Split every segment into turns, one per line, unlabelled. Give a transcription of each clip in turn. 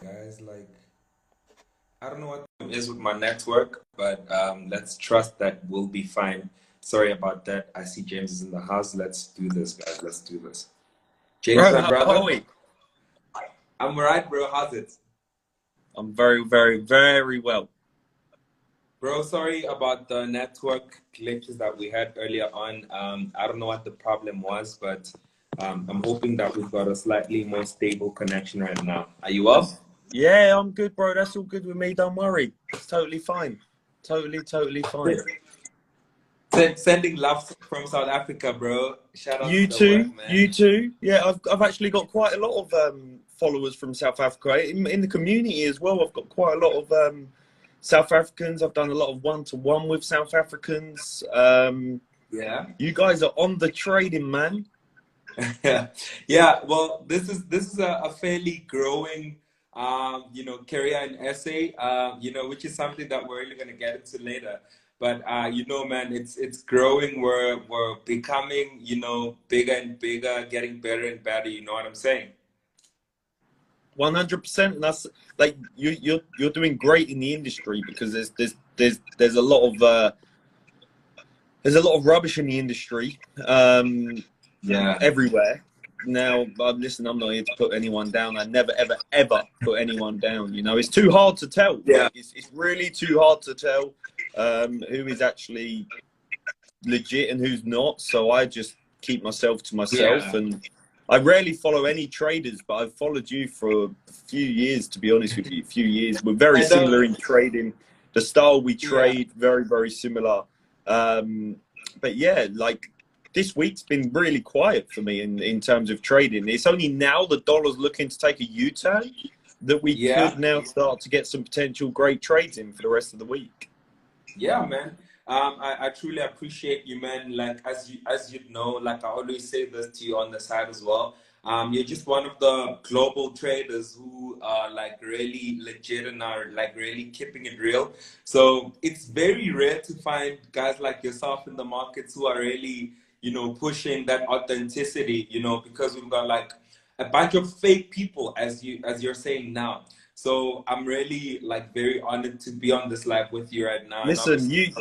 guys. Like, I don't know what it is with my network, but let's trust that we'll be fine. Sorry about that. I see James is in the house. Let's do this, guys. Let's do this. James,
Bro,
my
how are
brother.
we?
I'm alright, bro. How's it?
I'm very, very, very well.
Bro, sorry about the network glitches that we had earlier on. I don't know what the problem was, but I'm hoping that we've got a slightly more stable connection right now. Are you up?
Yeah, I'm good, bro. That's all good with me. Don't worry. It's totally fine. Totally fine.
Sending love from South Africa, bro. Shout out to
You
the work,
too.
man.
You too. Yeah, I've actually got quite a lot of followers from South Africa in the community as well. I've got quite a lot of South Africans. I've done a lot of one-to-one with South Africans.
Yeah.
You guys are on the trading, man.
Yeah. Yeah. Well, this is a fairly growing career in essay, which is something that we're really gonna get into later. But man, it's growing. We're becoming, bigger and bigger, getting better and better, you know what I'm saying?
100%, and that's like you're doing great in the industry because there's a lot of rubbish in the industry
Yeah.
everywhere. Now, listen, I'm not here to put anyone down. I never, ever, ever put anyone down. You know, it's too hard to tell.
Yeah.
Like, it's really too hard to tell who is actually legit and who's not. So I just keep myself to myself,
Yeah.
and I rarely follow any traders, but I've followed you for a few years, to be honest with you. A few years. We're very
And
similar in trading. The style we
yeah.
trade, very, very similar. But yeah, like this week's been really quiet for me in terms of trading. It's only now the dollar's looking to take a U-turn that we
Yeah.
could now start to get some potential great trades in for the rest of the week.
Yeah, man. I truly appreciate you, man. Like as you know, like I always say this to you on the side as well. You're just one of the global traders who are like really legit and are like really keeping it real. So it's very rare to find guys like yourself in the markets who are really, pushing that authenticity, because we've got like a bunch of fake people as you're saying now. So I'm really like very honored to be on this live with you right now, and
Listen,
obviously,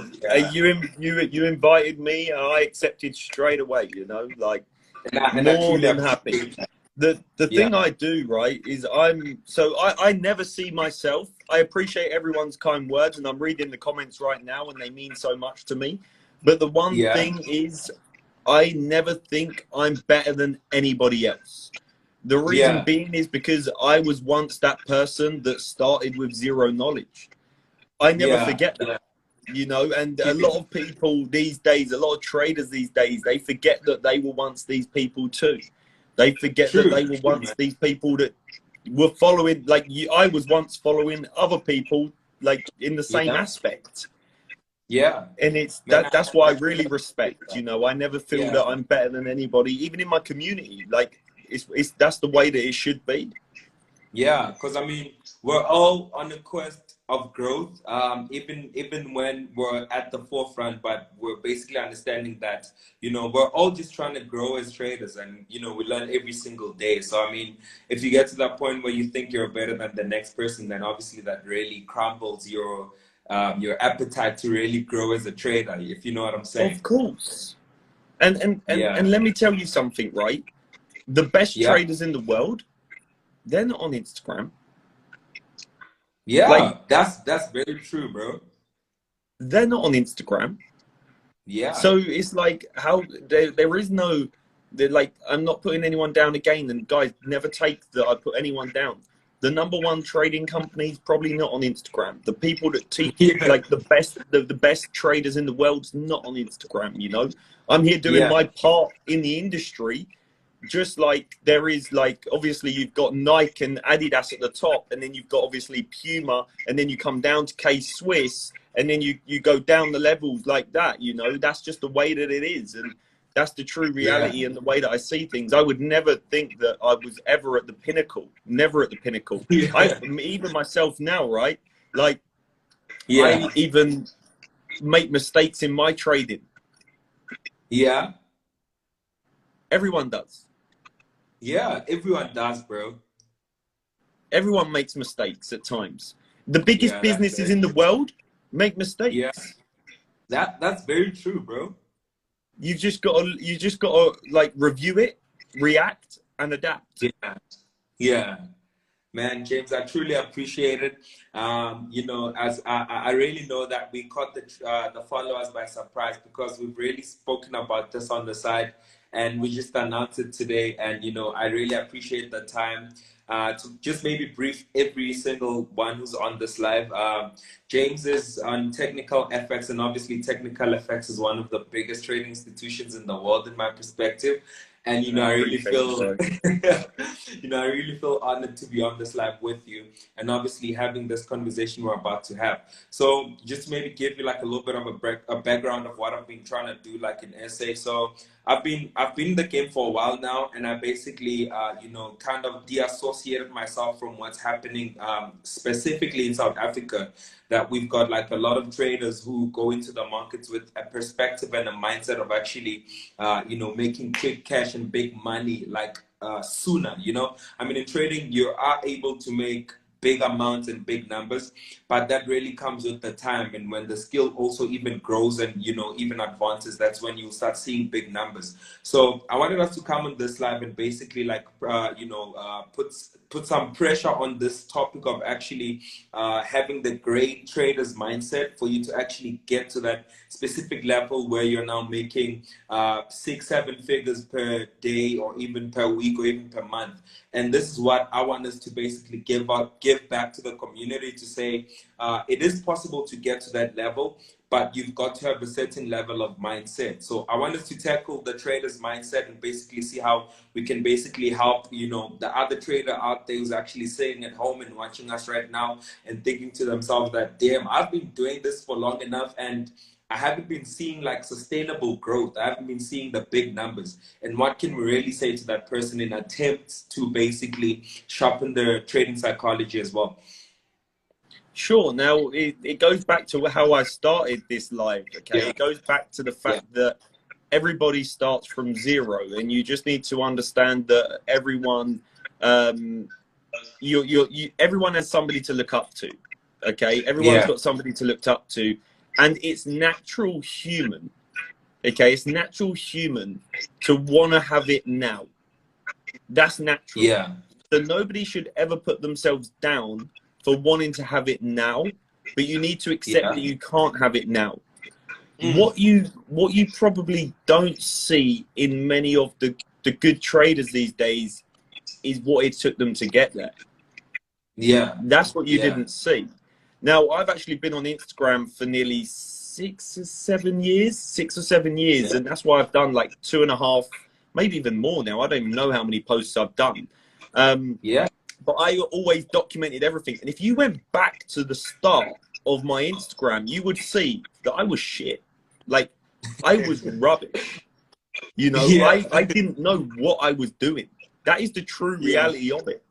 you
yeah,
you invited me, and I accepted straight away. You know, like
and I
more
truly
than happy.
appreciate that.
The
Yeah,
thing I do right is I never see myself. I appreciate everyone's kind words, and I'm reading the comments right now, and they mean so much to me. But the one
yeah,
thing is, I never think I'm better than anybody else. The reason
yeah,
being is because I was once that person that started with zero knowledge. I never
yeah,
forget that.
yeah.
You know, and a lot of people these days, a lot of traders these days, they forget that they were once these people too. They forget that
True,
they were
true,
once
man.
these people that were following, like you, I was once following other people, like in the same
Yeah,
aspect.
yeah,
And it's
man. I,
that's why
I
I
truly
really
appreciate
respect.
that.
You know, I never feel
Yeah.
that I'm better than anybody, even in my community. Like it's that's the way that it should be.
Yeah, because I mean, we're all on a quest of growth, even when we're at the forefront, but we're basically understanding that, we're all just trying to grow as traders and, we learn every single day. So, I mean, if you get to that point where you think you're better than the next person, then obviously that really crumbles your appetite to really grow as a trader, if you know what I'm saying.
Of course. And
Yeah.
let me tell you something, right? The best
Yeah.
traders in the world, they're not on Instagram. Like
Yeah. That's very true, bro.
they're not on Instagram.
Yeah.
So it's like how there is no they're like I'm not putting anyone down again, and guys never take that I put anyone down. The number one trading company is probably not on Instagram. The people that teach
Yeah.
like the best traders in the world's not on Instagram, you know. I'm here doing
Yeah.
my part in the industry, just like there is like obviously you've got Nike and Adidas at the top, and then you've got obviously Puma, and then you come down to K Swiss, and then you go down the levels like that. You know, that's just the way that it is, and that's the true
Yeah.
reality and the way that I see things. I would never think that I was ever at the pinnacle, never at the pinnacle. I
Yeah.
even myself now, right? Like
Yeah.
I even make mistakes in my trading.
Yeah.
Everyone does.
Yeah. Everyone does, bro.
Everyone makes mistakes at times. The biggest
Yeah, that's
businesses
very
in the
true.
world make
Yeah,
mistakes.
that's very true, bro.
You just gotta like review it, react, and adapt.
Yeah, yeah. Man, James, I truly appreciate it. As I really know that we caught the followers by surprise because we've really spoken about this on the side, and we just announced it today. And I really appreciate the time to just maybe brief every single one who's on this live. James is on Technical FX, and obviously Technical FX is one of the biggest trading institutions in the world, in my perspective. And
I
I really
appreciate it,
feel,
bro.
I really feel honored to be on this live with you, and obviously having this conversation we're about to have. So, just to maybe give you like a little bit of a background of what I've been trying to do, like an essay. So, I've been in the game for a while now, and I basically, kind of de-associated myself from what's happening, specifically in South Africa. That we've got like a lot of traders who go into the markets with a perspective and a mindset of actually making quick cash and big money like sooner. I mean, in trading, you are able to make big amounts and big numbers, but that really comes with the time. And when the skill also even grows and, even advances, that's when you start seeing big numbers. So I wanted us to come on this live and basically like, put some pressure on this topic of actually having the great trader's mindset for you to actually get to that specific level where you're now making 6-7 figures per day or even per week or even per month. And this is what I want us to basically give back to the community to say it is possible to get to that level, but you've got to have a certain level of mindset. So I want us to tackle the trader's mindset and basically see how we can basically help, the other trader out there who's actually sitting at home and watching us right now and thinking to themselves that, damn, I've been doing this for long enough and I haven't been seeing like sustainable growth. I haven't been seeing the big numbers. And what can we really say to that person in attempts to basically sharpen their trading psychology as well?
Sure. Now it goes back to how I started this live. Okay,
Yeah,
it goes back to the
yeah,
fact that everybody starts from zero, and you just need to understand that everyone, everyone has somebody to look up to. Okay, everyone's
yeah,
got somebody to look up to, and it's natural human. Okay, it's natural human to want to have it now. That's natural.
yeah,
So nobody should ever put themselves down for wanting to have it now, but you need to accept
yeah.
that you can't have it now.
Mm.
What you probably don't see in many of the good traders these days is what it took them to get there.
Yeah,
That's what you
yeah,
didn't see. Now, I've actually been on Instagram for nearly 6 or 7 years,
yeah,
and that's why I've done like 2.5, maybe even more now. I don't even know how many posts I've done.
yeah,
But I always documented everything. And if you went back to the start of my Instagram, you would see that I was shit. Like, I was rubbish.
yeah,
I didn't know what I was doing. That is the true
yeah,
reality of it.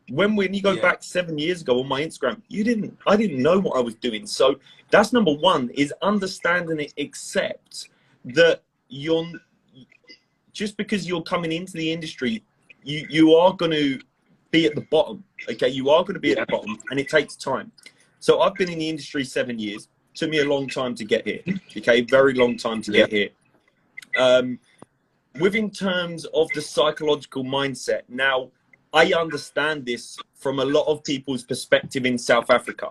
When you go
yeah,
back 7 years ago on my Instagram, I didn't know what I was doing. So that's number one, is understanding it, accept that just because you're coming into the industry, you are going to be at the bottom. Okay, you are going to be at
yeah,
the bottom, and it takes time. So I've been in the industry 7 years. Took me a long time to get here. Okay, very long time to
yeah,
get here. Within terms of the psychological mindset, now I understand this from a lot of people's perspective in South Africa,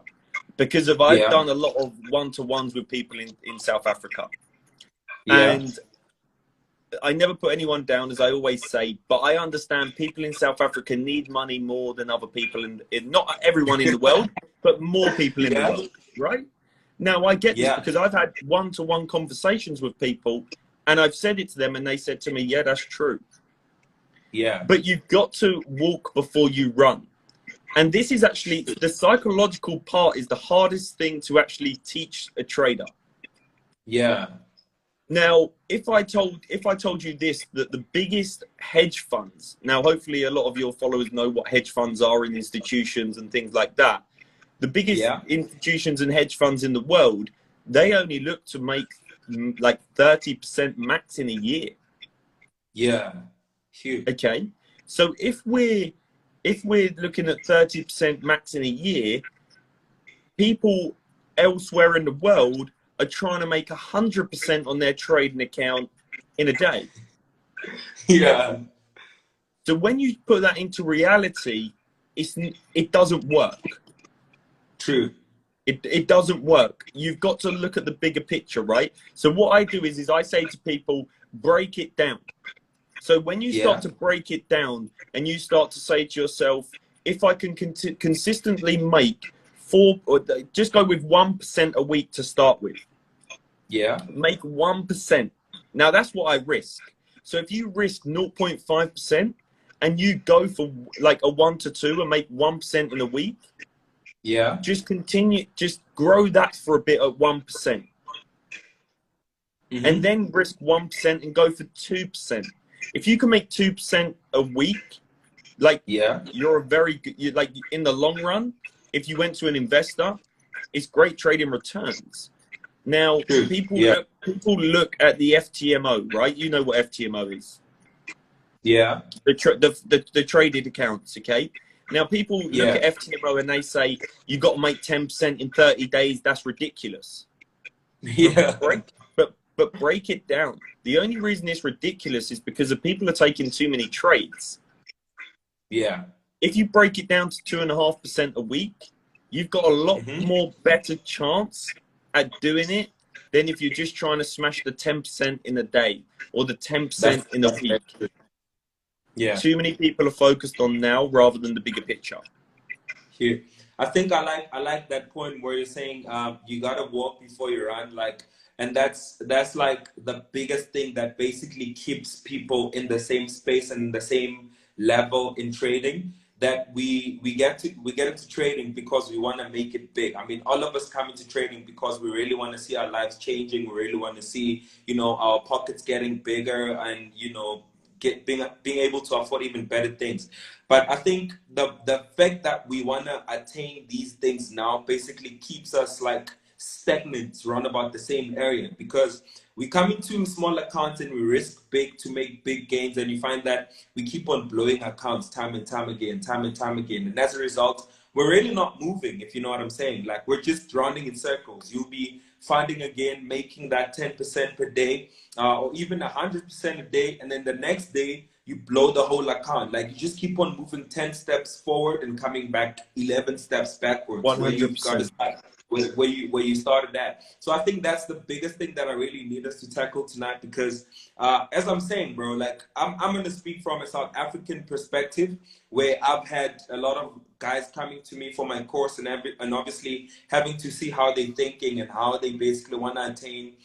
because I've
yeah,
done a lot of one-to-ones with people in South Africa,
yeah,
and I never put anyone down, as I always say, but I understand people in South Africa need money more than other people in not everyone in the world, but more people in the
yeah,
world, right? Now, I get this
yeah,
because I've had one-to-one conversations with people, and I've said it to them, and they said to me, yeah, that's true.
yeah,
But you've got to walk before you run. And this is actually, the psychological part is the hardest thing to actually teach a trader.
yeah,
Now, if I told you this, that the biggest hedge funds, now hopefully a lot of your followers know what hedge funds are in institutions and things like that. The biggest
yeah,
institutions and hedge funds in the world, they only look to make like 30% max in a year.
yeah, huge.
Okay. So if we're if we're looking at 30% max in a year, people elsewhere in the world are trying to make 100% on their trading account in a day.
Yeah.
So when you put that into reality, it doesn't work.
True.
It doesn't work. You've got to look at the bigger picture, right? So what I do is I say to people, break it down. So when you start to break it down and you start to say to yourself, if I can consistently make just go with 1% a week to start with.
Yeah.
Make 1%. Now that's what I risk. So if you risk 0.5% and you go for like a 1 to 2 and make 1% in a week,
yeah,
just continue, just grow that for a bit at 1%. And then risk 1% and go for 2%. If you can make 2% a week, like you're a very good, like in the long run, if you went to an investor, it's great trading returns. Now, people look at the FTMO, right? You know what FTMO is.
Yeah.
The traded accounts, okay? Now, people look at FTMO and they say, you got to make 10% in 30 days. That's ridiculous.
Yeah.
But break it down. The only reason it's ridiculous is because the people are taking too many trades.
Yeah.
If you break it down to 2.5% a week, you've got a lot more better chance at doing it than if you're just trying to smash the 10% in a day or the 10% in a week.
Yeah.
Too many people are focused on now rather than the bigger picture.
Here, I think I like that point where you're saying you gotta walk before you run, like, and that's like the biggest thing that basically keeps people in the same space and the same level in trading. That we get into trading because we want to make it big. I mean, all of us come into trading because we really want to see our lives changing. We really want to see, you know, our pockets getting bigger and, you know, being able to afford even better things. But I think the fact that we want to attain these things now basically keeps us like stagnant around about the same area, because we come into small accounts and we risk big to make big gains, and you find that we keep on blowing accounts time and time again, and as a result we're really not moving, if you know what I'm saying. Like, we're just running in circles. You'll be finding again making that 10% per day, or even 100% a day, and then the next day you blow the whole account. Like, you just keep on moving 10 steps forward and coming back 11 steps backwards.
100%.
Where you've got to start, where you started at. So I think that's the biggest thing that I really need us to tackle tonight, because as I'm saying, bro, like, I'm going to speak from a South African perspective, where I've had a lot of guys coming to me for my course, and obviously having to see how they're thinking and how they basically want to attain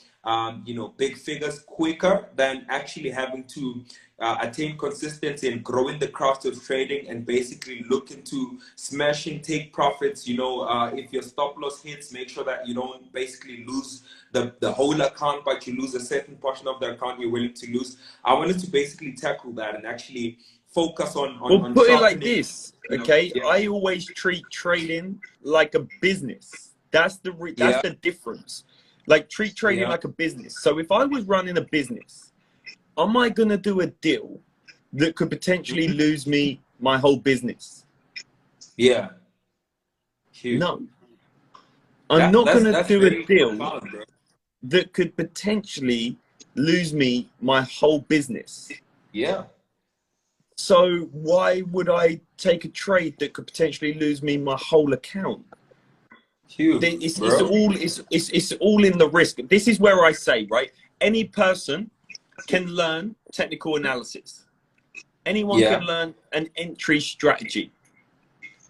you know, big figures quicker than actually having to attain consistency and growing the craft of trading, and basically look into smashing, take profits. You know, if your stop loss hits, make sure that you don't basically lose the whole account, but you lose a certain portion of the account you're willing to lose. I wanted to basically tackle that and actually focus on
well, put it like this, okay?
You know,
I always treat trading like a business. That's the difference. Like, treat trading like a business. So if I was running a business, am I going to do a deal that could potentially lose me my whole business?
Yeah. Huge.
No. I'm not going to do a deal
profound,
that could potentially lose me my whole business.
Yeah.
So why would I take a trade that could potentially lose me my whole account?
Huge,
it's all in the risk. This is where I say, right, any person can learn technical analysis. Anyone can learn an entry strategy.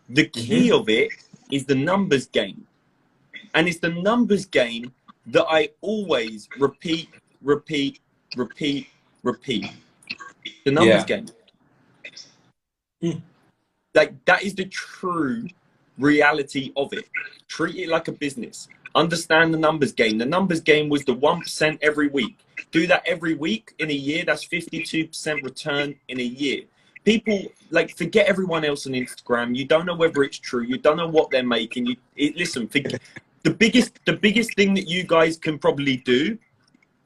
The key of it is the numbers game. And it's the numbers game that I always repeat. The numbers game. Like, that is the true reality of it. Treat it like a business. Understand the numbers game. The numbers game was the 1% every week. Do that every week in a year. That's 52% return in a year. People, like, forget everyone else on Instagram. You don't know whether it's true. You don't know what they're making. Listen, the biggest thing that you guys can probably do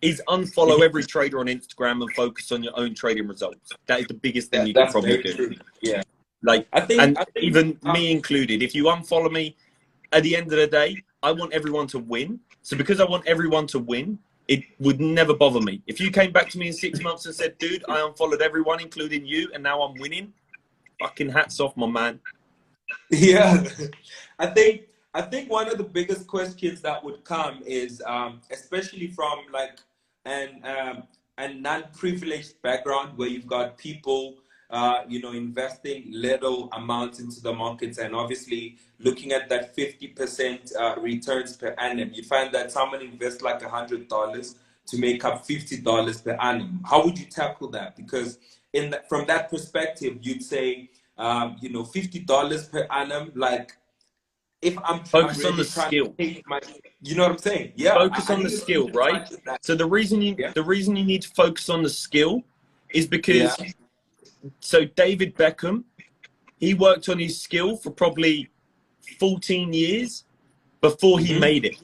is unfollow every trader on Instagram and focus on your own trading results. That is the biggest thing you can probably do.
True. Yeah.
Like,
I
and
think,
even me included, if you unfollow me, at the end of the day, I want everyone to win. So because I want everyone to win, it would never bother me. If you came back to me in 6 months and said, dude, I unfollowed everyone, including you, and now I'm winning, fucking hats off, my man.
yeah, I think, I think one of the biggest questions that would come is, especially from like an a non-privileged background where you've got people, you know, investing little amounts into the markets and obviously looking at that 50% returns per annum. You find that someone invests like $100 to make up $50 per annum. How would you tackle that? Because from that perspective, you'd say, you know, $50 per annum. Like, if I'm
Focus on the
really trying to
skill.
take my, you know what I'm saying? Yeah,
Focus
I
on the
need to
skill,
take
right?
advantage of that.
So
Yeah,
the reason you need to focus on the skill is
yeah,
because, so David Beckham, he worked on his skill for probably 14 years before he
hmm,
made it.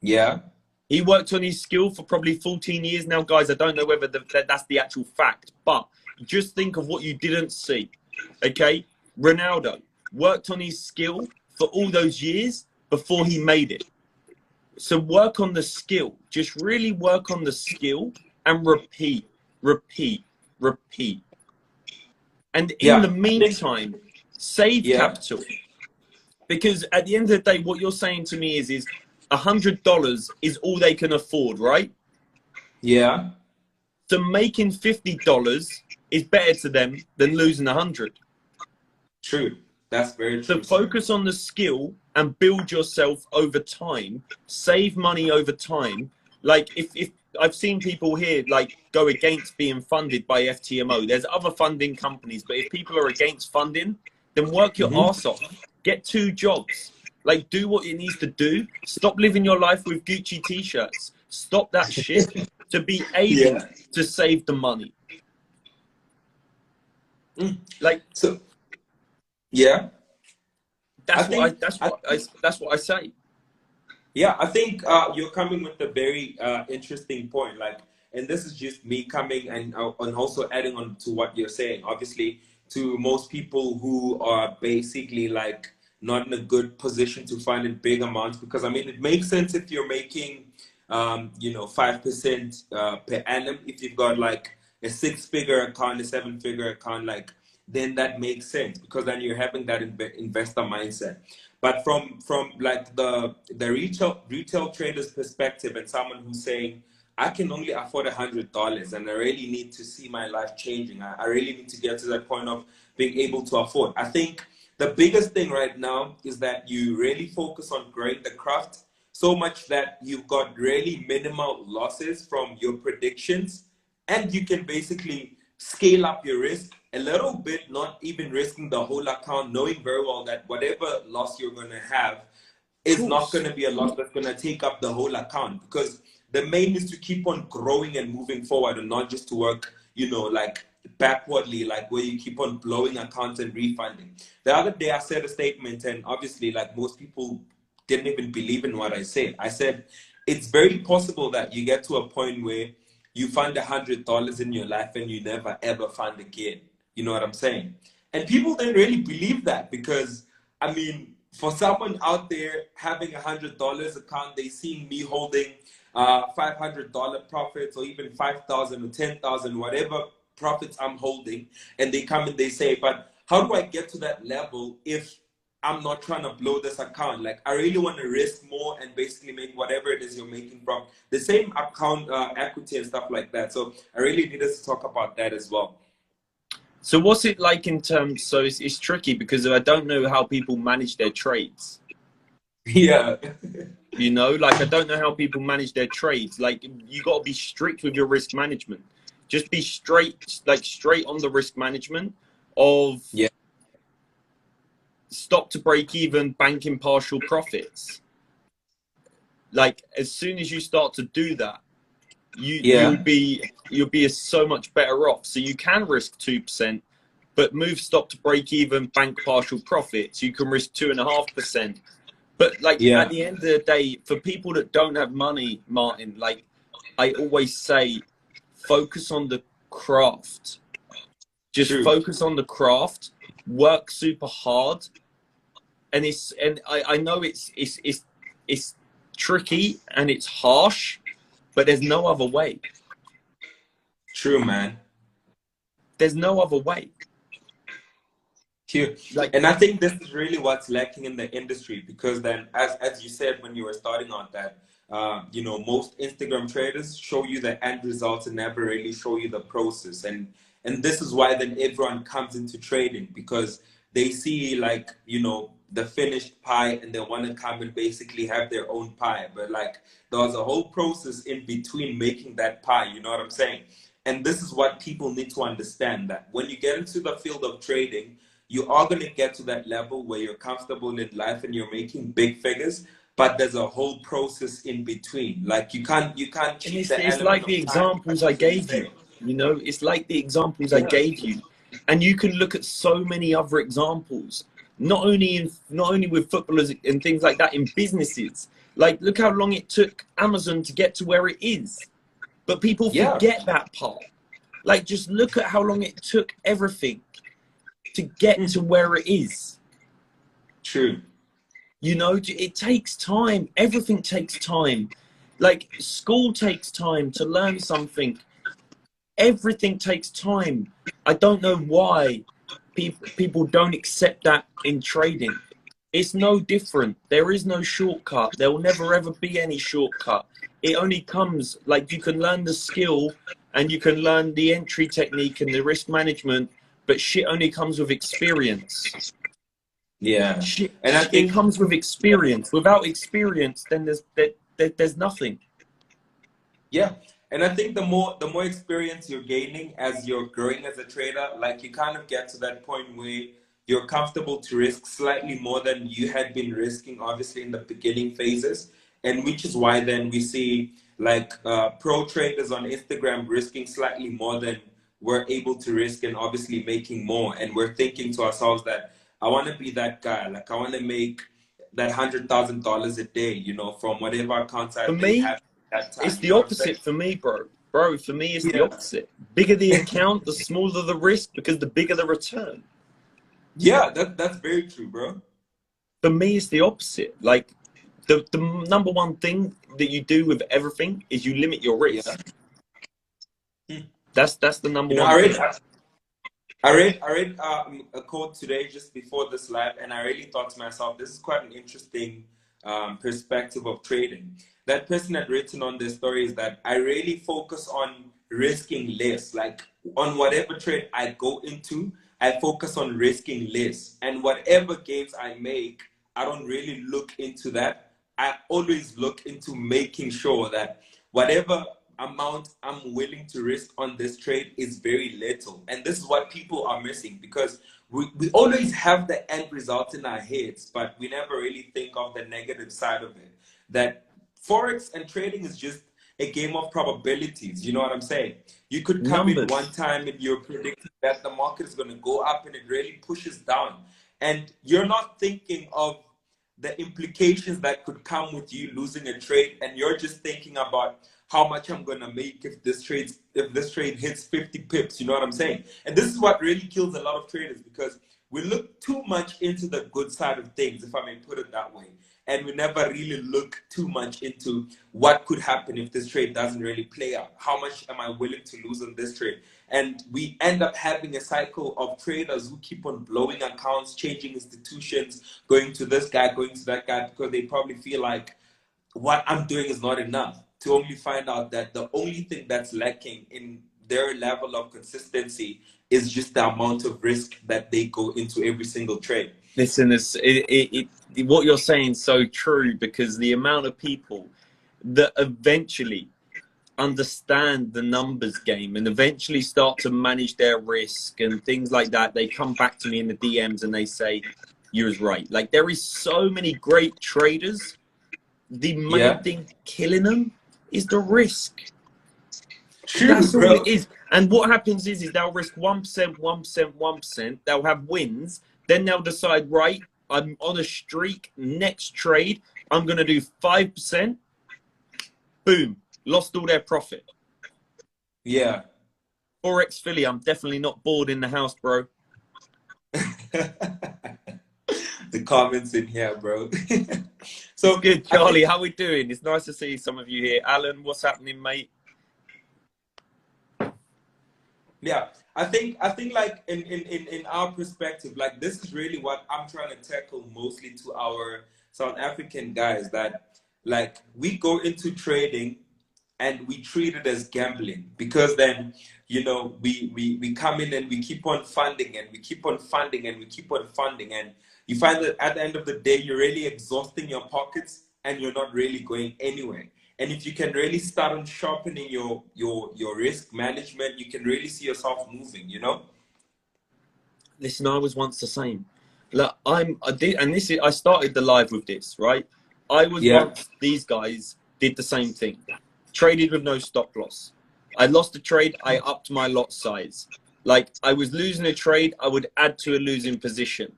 yeah,
He worked on his skill for probably 14 years. Now, guys, I don't know whether that's the actual fact, but just think of what you didn't see. Okay? Ronaldo worked on his skill for all those years before he made it. So work on the skill. Just really work on the skill and repeat, repeat, repeat. And in the
yeah. I think,
meantime, save
yeah,
capital. Because at the end of the day, what you're saying to me is $100 is all they can afford, right?
yeah.
So making $50 is better to them than losing 100.
True. That's very
So
true, sir.
focus on the skill and build yourself over time. Save money over time. Like if I've seen people here like go against being funded by FTMO. There's other funding companies, but if people are against funding, then work your
Hmm.
ass off. Get 2 jobs. Like do what it needs to do. Stop living your life with Gucci t-shirts. Stop that shit to be able
Yeah.
to save the money.
Mm.
Like
So, yeah, I
that's what I
think,
that's
I
what I that's what I say.
Yeah, I think you're coming with a very interesting point. Like, and this is just me coming and also adding on to what you're saying. Obviously, to most people who are basically like not in a good position to find in big amounts, because I mean, it makes sense if you're making, you know, 5% per annum. If you've got like a 6-figure account, a 7-figure account, like then that makes sense because then you're having that investor mindset. But from like the retail trader's perspective and someone who's saying, I can only afford $100 and I really need to see my life changing. I really need to get to that point of being able to afford. I think the biggest thing right now is that you really focus on growing the craft so much that you've got really minimal losses from your predictions and you can basically scale up your risk a little bit, not even risking the whole account, knowing very well that whatever loss you're going to have
Of
is not
course.
going to be a loss that's going to take up the whole account because the main is to keep on growing and moving forward and not just to work, you know, like backwardly, like where you keep on blowing accounts and refunding. The other day I said a statement and obviously like most people didn't even believe in what I said. I said, it's very possible that you get to a point where you find $100 in your life and you never ever find again. You know what I'm saying? And people didn't really believe that because, I mean, for someone out there having $100 account, they seeing me holding $500 profits or even 5,000 or 10,000, whatever profits I'm holding, and they come and they say, but how do I get to that level if I'm not trying to blow this account? Like, I really want to risk more and basically make whatever it is you're making from the same account equity and stuff like that. So I really need us to talk about that as well.
So what's it like in terms? So it's tricky because I don't know how people manage their trades.
Yeah.
You know, like I don't know how people manage their trades. Like you got to be strict with your risk management. Just be straight, like straight on the risk management of
Yeah.
stop to break even, banking partial profits. Like as soon as you start to do that,
Yeah.
you'll be so much better off. So you can risk 2%, but move stop to break even, bank partial profits. You can risk 2.5%. But like at
Yeah.
the end of the day, for people that don't have money, Martin, like I always say, focus on the craft. Just
True.
focus on the craft, work super hard, and I know it's tricky and it's harsh, but there's no other way.
True, man.
There's no other way.
Huge.
Like
And I think this is really what's lacking in the industry because then, as you said when you were starting on that, you know, most Instagram traders show you the end results and never really show you the process. And this is why then everyone comes into trading because they see like, you know, the finished pie and they want to come and basically have their own pie. But like there was a whole process in between making that pie, you know what I'm saying? And this is what people need to understand that when you get into the field of trading, you are going to get to that level where you're comfortable in life and you're making big figures, but there's a whole process in between. Like you can't
and
cheat the
it's like
element
the
of time, like
examples I
you
gave
say.
you. You know, it's like the examples I
Yeah.
gave you, and you can look at so many other examples. Not only with footballers and things like that in businesses. Like look how long it took Amazon to get to where it is, but people
Yeah.
forget that part. Like just look at how long it took everything to get to where it is.
True.
You know, it takes time. Everything takes time. Like school takes time to learn something. Everything takes time. I don't know why people don't accept that in trading. It's no different. There is no shortcut. There will never ever be any shortcut. It only comes like you can learn the skill and you can learn the entry technique and the risk management, but shit only comes with experience.
Yeah.
Shit,
And I
it
think,
comes with experience. Without experience, then there's nothing.
yeah. And I think the more experience you're gaining as you're growing as a trader, like you kind of get to that point where you're comfortable to risk slightly more than you had been risking, obviously in the beginning phases. And which is why then we see like pro traders on Instagram risking slightly more than we're able to risk and obviously making more. And we're thinking to ourselves that I want to be that guy. Like I want to make that $100,000 a day, you know, from whatever account
For
I may
me,
have at that
it's
time. You
the
know what I'm saying?
opposite for me, bro. Bro, for me, it's the
Yeah.
opposite. Bigger the account, the smaller the risk, because the bigger the return.
Yeah, that's very true, bro.
For me, it's the opposite. Like the number one thing that you do with everything is you limit your
Yeah.
risk. That's the number
You know,
one thing.
I read a quote today just before this live, and I really thought to myself, this is quite an interesting perspective of trading. That person had written on their story is that I really focus on risking less. Like on whatever trade I go into, I focus on risking less. And whatever gains I make, I don't really look into that. I always look into making sure that whatever amount I'm willing to risk on this trade is very little. And this is what people are missing because we always have the end result in our heads, but we never really think of the negative side of it. That Forex and trading is just a game of probabilities. You know what I'm saying? You could come in one
Numbers.
time and you're predicting that the market is going to go up and it really pushes down. And you're not thinking of the implications that could come with you losing a trade, and you're just thinking about how much I'm gonna make if this trade hits 50 pips. You know what I'm saying? And this is what really kills a lot of traders because we look too much into the good side of things, if I may put it that way, and we never really look too much into what could happen if this trade doesn't really play out. How much am I willing to lose on this trade? And we end up having a cycle of traders who keep on blowing accounts, changing institutions, going to this guy, going to that guy, because they probably feel like what I'm doing is not enough, to only find out that the only thing that's lacking in their level of consistency is just the amount of risk that they go into every single trade.
Listen, what you're saying is so true because the amount of people that eventually understand the numbers game and eventually start to manage their risk and things like that, they come back to me in the DMs and they say, "You was right." Like there is so many great traders. The main
Yeah,
thing killing them is the risk.
true,
That's all
bro.
it is. And what happens is they'll risk 1%, 1%, 1%. They'll have wins. Then they'll decide, right, I'm on a streak. Next trade, I'm going to do 5%. Boom. Lost all their profit.
Yeah,
Forex Philly, I'm definitely not bored in the house, bro.
The comments in here, bro.
It's
So
good,
I think,
Charlie. How we doing? It's nice to see some of you here. Alan, what's happening, mate?
yeah, I think like in our perspective, like this is really what I'm trying to tackle mostly to our South African guys, that like we go into trading and we treat it as gambling, because then we come in and we keep on funding and we keep on funding and we keep on funding, and you find that at the end of the day you're really exhausting your pockets and you're not really going anywhere. And if you can really start on sharpening your risk management, you can really see yourself moving.
Listen, I was once the same. Look, I started the live with this, right? I was
Yeah.
once these guys did the same thing. Traded with no stop loss. I lost a trade, I upped my lot size. Like I was losing a trade, I would add to a losing position.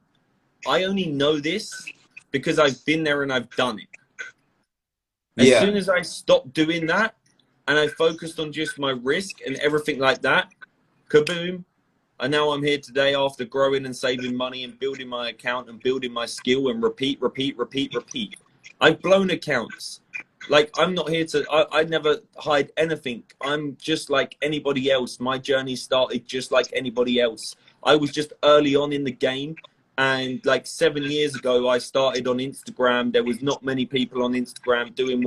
I only know this because I've been there and I've done it. As soon
Yeah.
as I stopped doing that and I focused on just my risk and everything like that, kaboom. And now I'm here today after growing and saving money and building my account and building my skill and repeat, repeat, repeat, repeat. I've blown accounts. Like I'm not here to, I never hide anything. I'm just like anybody else. My journey started just like anybody else. I was just early on in the game. And like 7 years ago, I started on Instagram. There was not many people on Instagram doing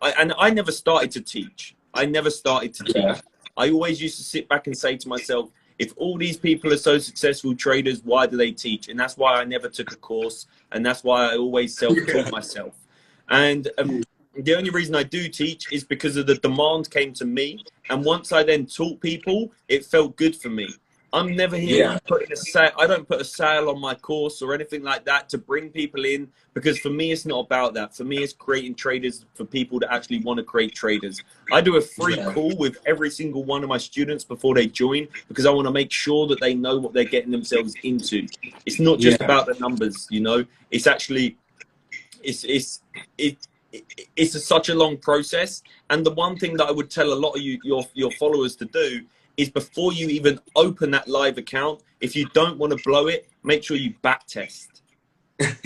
I never started to teach. I never started to
Yeah.
teach. I always used to sit back and say to myself, if all these people are so successful traders, why do they teach? And that's why I never took a course. And that's why I always self-taught myself. And the only reason I do teach is because of the demand came to me. And once I then taught people, it felt good for me. I'm never here
Yeah.
putting a sale. I don't put a sale on my course or anything like that to bring people in, because for me, it's not about that. For me, it's creating traders for people that actually want to create traders. I do a free
Yeah.
call with every single one of my students before they join, because I want to make sure that they know what they're getting themselves into. It's not just
Yeah.
about the numbers, it's actually, it's such a long process. And the one thing that I would tell a lot of your followers to do is, before you even open that live account, if you don't want to blow it, make sure you back test.
That's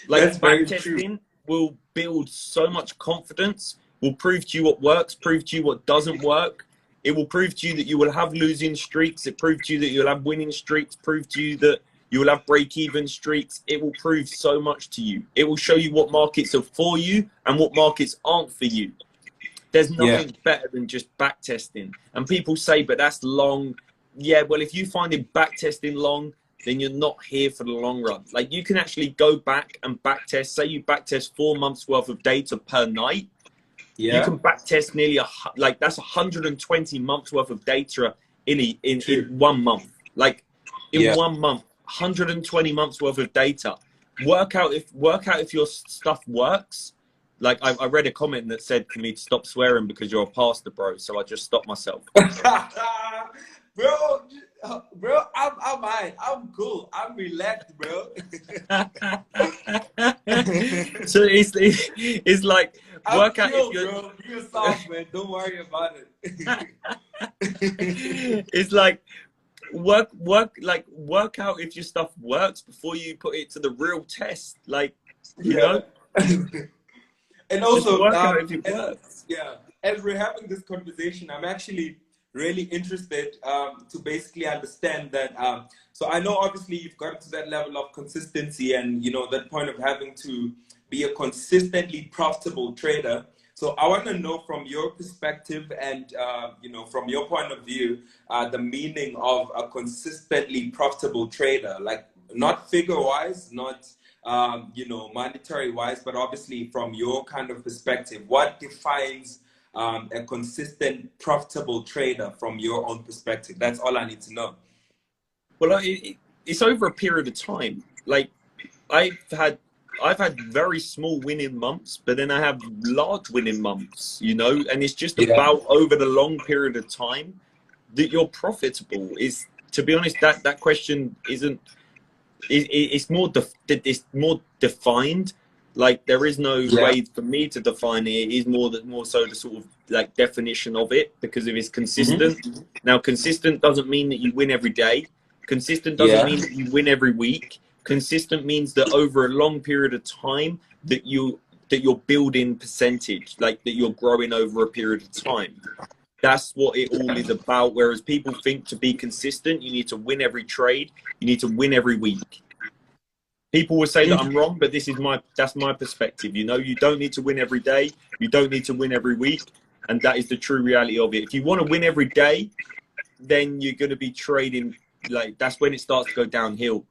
Like back
very true.
testing will build so much confidence, will prove to you what works, prove to you what doesn't work. It will prove to you that you will have losing streaks. It proves to you that you'll have winning streaks, prove to you that you will have break-even streaks. It will prove so much to you. It will show you what markets are for you and what markets aren't for you. There's
Yeah.
nothing better than just back testing. And people say, but that's long. Yeah, well, if you find it back testing long, then you're not here for the long run. Like you can actually go back and back test. Say you back test 4 months worth of data per night. You
Yeah.
can back test nearly that's 120 months worth of data in
True.
1 month. Like in
Yeah.
1 month, 120 months worth of data. Work out if your stuff works. Like I read a comment that said for me to stop swearing because you're a pastor, bro. So I just stopped myself.
bro, I'm fine. I'm cool. I'm relaxed, bro.
So it's like
I'm
work out if
chill,
you're.
bro. Be yourself, man. Don't worry about it.
It's like work out if your stuff works before you put it to the real test. Like,
Yeah. And
just
also,
work out if it works.
as we're having this conversation, I'm actually really interested to basically understand that. So I know obviously you've gotten to that level of consistency and that point of having to be a consistently profitable trader. So I want to know from your perspective and from your point of view, the meaning of a consistently profitable trader, like not figure wise, not monetary wise, but obviously from your kind of perspective, what defines a consistent, profitable trader from your own perspective? That's all I need to know.
Well, it's over a period of time. Like I've had very small winning months, but then I have large winning months, and it's just
Yeah.
about over the long period of time that you're profitable. Is, to be honest, that question isn't. It's more defined. Like there is no
Yeah.
way for me to define it. It is more so the sort of like definition of it, because if it's consistent. Now, consistent doesn't mean that you win every day. Consistent doesn't
Yeah.
mean that you win every week. Consistent means that over a long period of time that you're building percentage, like that you're growing over a period of time. That's what it all is about. Whereas people think to be consistent, you need to win every trade, you need to win every week. People will say that I'm wrong, but that's my perspective. You know, you don't need to win every day, you don't need to win every week, and that is the true reality of it. If you want to win every day, then you're going to be trading, like that's when it starts to go downhill.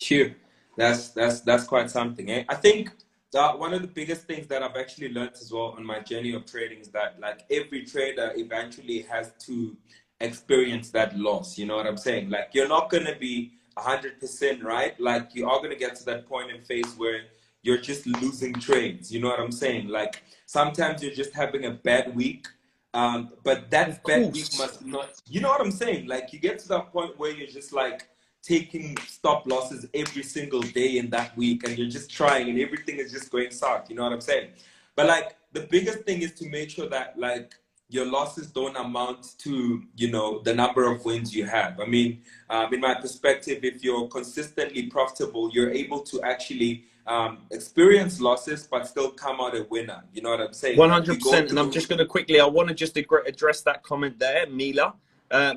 Sure. That's quite something. Eh? I think that one of the biggest things that I've actually learned as well on my journey of trading is that like every trader eventually has to experience that loss. You know what I'm saying? Like you're not gonna be 100% right. Like you are gonna get to that point in phase where you're just losing trades. You know what I'm saying? Like sometimes you're just having a bad week. But
Of
that bad week
course.
must not, you know what I'm saying? Like you get to that point where you're just like taking stop losses every single day in that week and you're just trying and everything is just going south, you know what I'm saying? But like the biggest thing is to make sure that like your losses don't amount to, you know, the number of wins you have. I mean, in my perspective, if you're consistently profitable, you're able to actually experience losses but still come out a winner. You know what I'm saying? Like you go
100%. And I'm
through.
just going to quickly, I want to just address that comment there, Mila.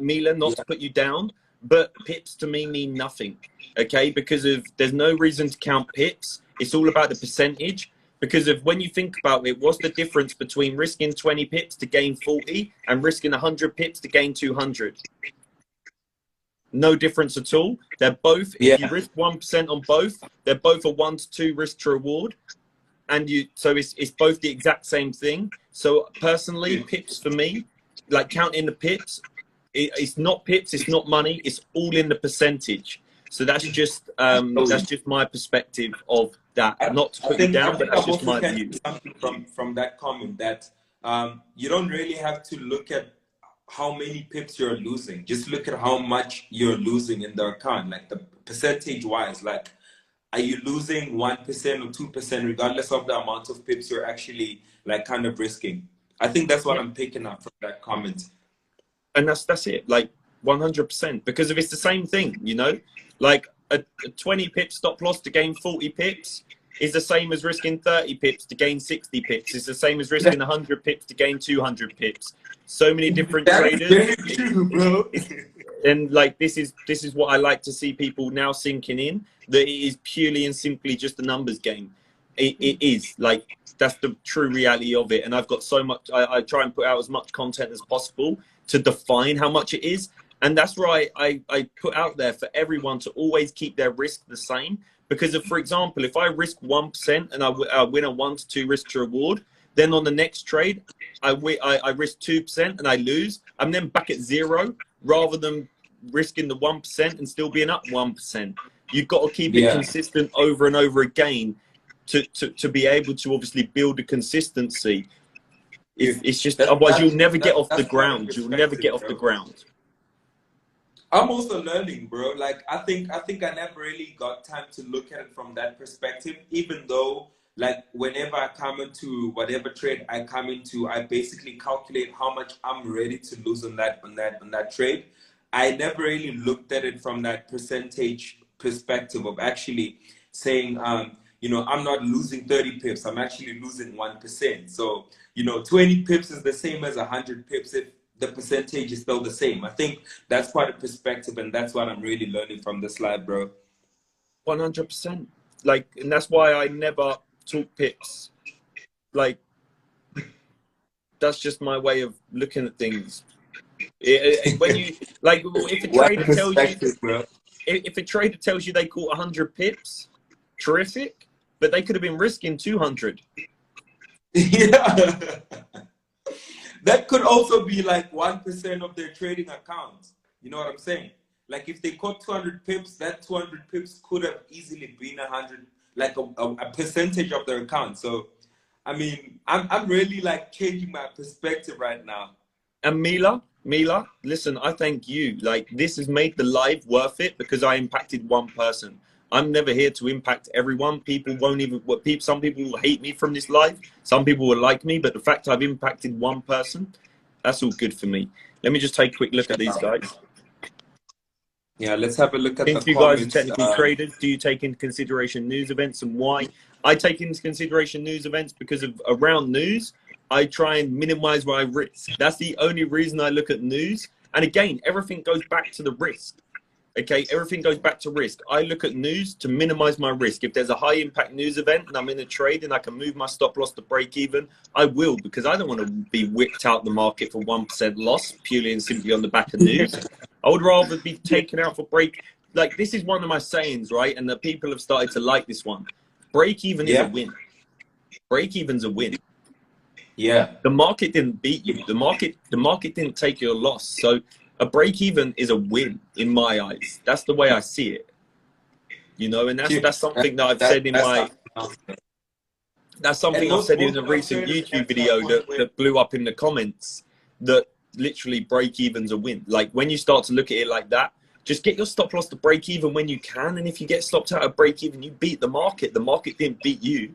Mila, not to put you down, but pips to me mean nothing. Okay, because there's no reason to count pips. It's all about the percentage. Because of when you think about it, what's the difference between risking 20 pips to gain 40 and risking 100 pips to gain 200? No difference at all. They're both, if you
Yeah.
risk 1% on both, they're both a 1 to 2 risk to reward. And so it's both the exact same thing. So personally, pips for me, like counting the pips, it's not pips, it's not money, it's all in the percentage. So that's just my perspective of that. Not to put you
I
down, but
think
that's
I'm
just
also
my
catching
view.
something from that comment that you don't really have to look at how many pips you're losing. Just look at how much you're losing in the account, like the percentage wise. Like, are you losing 1% or 2%, regardless of the amount of pips you're actually like kind of risking? I think that's what
Yeah.
I'm picking up from that comment.
And that's it, like 100%. Because if it's the same thing, you know, like a 20 pip stop loss to gain 40 pips is the same as risking 30 pips to gain 60 pips. It's the same as risking 100 pips to gain 200 pips. So many different
That's
traders.
very true, bro.
And like this is what I like to see people now sinking in, that it is purely and simply just a numbers game. It is like that's the true reality of it. And I've got so much, I try and put out as much content as possible to define how much it is. And that's why I put out there for everyone to always keep their risk the same. Because if, for example, if I risk 1% and I win a 1 to 2 risk to reward, then on the next trade, I risk 2% and I lose. I'm then back at 0, rather than risking the 1% and still being up 1%. You've got to keep it
Yeah.
consistent over and over again to be able to obviously build a consistency. It's just, otherwise you'll never get off the
That's quite a
ground. You'll never get
perspective,
off the
bro.
ground.
I'm also learning, bro. Like I think I never really got time to look at it from that perspective, even though like whenever I come into whatever trade I come into, I basically calculate how much I'm ready to lose on that trade. I never really looked at it from that percentage perspective of actually saying you know, I'm not losing 30 pips, I'm actually losing 1%. So, you know, 20 pips is the same as 100 pips if the percentage is still the same. I think that's quite a perspective, and that's what I'm really learning from this slide, bro.
100%. Like, and that's why I never talk pips. Like, that's just my way of looking at things. When you like, if a
What a
trader tells you,
perspective, bro.
if a trader tells you they caught 100 pips, terrific, but they could have been risking 200.
Yeah. That could also be like 1% of their trading account. You know what I'm saying? Like if they caught 200 pips, that 200 pips could have easily been 100, like a percentage of their account. So, I mean, I'm really like changing my perspective right now.
And Mila, listen, I thank you. Like, this has made the live worth it because I impacted one person. I'm never here to impact everyone. People won't even, some people will hate me from this live. Some people will like me, but the fact I've impacted one person, that's all good for me. Let me just take a quick look at these guys.
Yeah, let's have a look at the
Since you guys are
comments.
technical traders, do you take into consideration news events, and why? I take into consideration news events because of around news, I try and minimize my risk. That's the only reason I look at news. And again, everything goes back to the risk. Okay, everything goes back to risk. I look at news to minimize my risk. If there's a high impact news event and I'm in a trade and I can move my stop loss to break even, I will, because I don't want to be whipped out the market for 1% loss purely and simply on the back of news. I would rather be taken out for break. Like, this is one of my sayings, right? And the people have started to like this one. Break even is a win. Break even's a win.
Yeah.
The market didn't beat you. The market didn't take your loss. So a break even is a win in my eyes. That's the way I see it. You know, and that's something that I've said in my that's something I've said in a recent YouTube video that blew up in the comments, that literally break even's a win. Like, when you start to look at it like that, just get your stop loss to break even when you can, and if you get stopped out of break even, you beat the market. The market didn't beat you.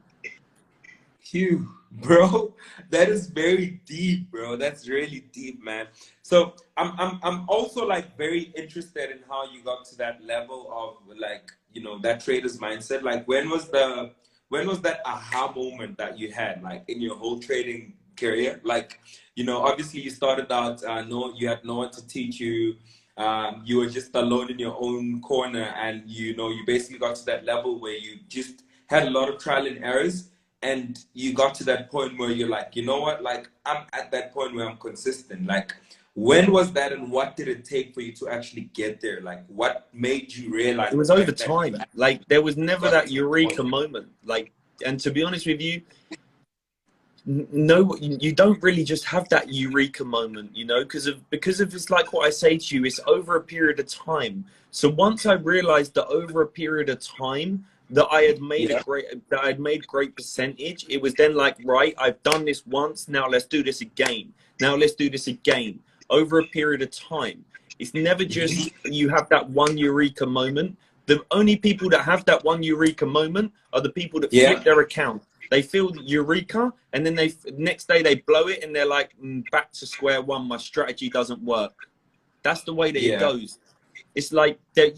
Phew, bro, that is very deep, bro. That's really deep, man. So I'm also like very interested in how you got to that level of, like, you know, that trader's mindset. Like, when was that aha moment that you had, like, in your whole trading career? Like, you know, obviously you started out, you had no one to teach you. You were just alone in your own corner, and you know, you basically got to that level where you just had a lot of trial and errors. And you got to that point where you're like, you know what, like, I'm at that point where I'm consistent. Like, when was that, and what did it take for you to actually get there? Like, what made you realize
It was over time. Like, there was never that eureka moment. Like, and to be honest with you, no, you don't really just have that eureka moment, you know, because of it's like what I say to you, it's over a period of time. So once I realized that over a period of time that I had made great percentage, it was then like, right, I've done this once, now let's do this again. Now let's do this again over a period of time. It's never just you have that one eureka moment. The only people that have that one eureka moment are the people that flip their account. They feel eureka, and then next day they blow it, and they're like, back to square one. My strategy doesn't work. That's the way that it goes. It's like that.